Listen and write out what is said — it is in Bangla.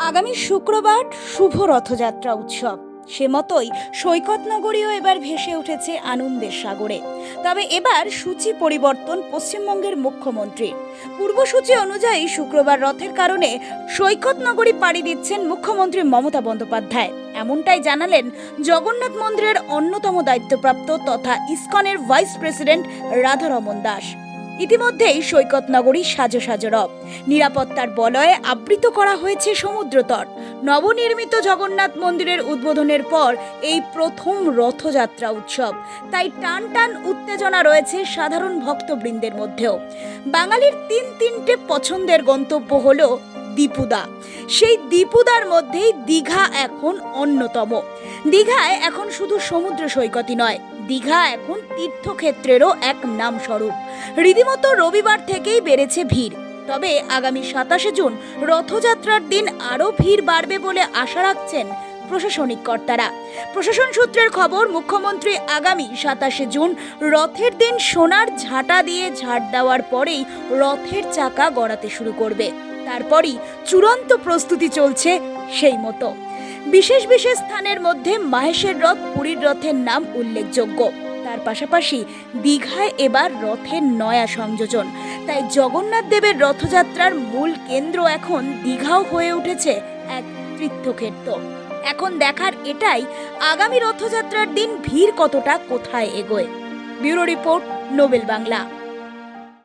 আগামী শুক্রবার শুভ রথযাত্রা উৎসব, সে মতোই সৈকত নগরীও এবার ভেসে উঠেছে আনন্দের সাগরে। তবে এবার সূচি পরিবর্তন পশ্চিমবঙ্গের মুখ্যমন্ত্রীর। পূর্বসূচি অনুযায়ী শুক্রবার রথের কারণে সৈকত নগরী পাড়ি দিচ্ছেন মুখ্যমন্ত্রী মমতা বন্দ্যোপাধ্যায়। এমনটাই জানালেন জগন্নাথ মন্দিরের অন্যতম দায়িত্বপ্রাপ্ত তথা ইসকনের ভাইস প্রেসিডেন্ট রাধারমন দাস। ইতিমধ্যেই সৈকত নগরী সাজো সাজো রব, নিরাপত্তার বলয়ে আবৃত করা হয়েছে সমুদ্রতট। নবনির্মিত জগন্নাথ মন্দিরের উদ্বোধনের পর এই প্রথম রথযাত্রা উৎসব, তাই টান টান উত্তেজনা রয়েছে সাধারণ ভক্তবৃন্দের মধ্যেও। বাঙালির তিনটে পছন্দের গন্তব্য হলো দীপুদা। সেই দীপুদার মধ্যেই দীঘা এখন অন্যতম। দীঘায় এখন শুধু সমুদ্র সৈকতই নয়, দীঘা এখন তীর্থক্ষেত্রেরও এক নামস্বরূপ। রীতিমতো রবিবার থেকেই বেড়েছে ভিড়। তবে আগামী 27 জুন রথযাত্রার দিন আরও ভিড় বাড়বে বলে আশা রাখছেন প্রশাসনিক কর্তারা। প্রশাসন সূত্রের খবর, মুখ্যমন্ত্রী আগামী 27 জুন রথের দিন সোনার ঝাঁটা দিয়ে ঝাড় দেওয়ার পরেই রথের চাকা গড়াতে শুরু করবে। তারপরই চূড়ান্ত প্রস্তুতি চলছে সেই মতো। বিশেষ বিশেষ স্থানের মধ্যে মাহেশের রথ, পুরীর রথের নাম উল্লেখযোগ্য। তার পাশাপাশি দীঘায় এবার রথের নয়া সংযোজন। তাই জগন্নাথ দেবের রথযাত্রার মূল কেন্দ্র এখন দীঘাও হয়ে উঠেছে এক তীর্থক্ষেত্র। এখন দেখার এটাই, আগামী রথযাত্রার দিন ভিড় কতটা কোথায় এগোয়। Bureau report, Nobel Bangla.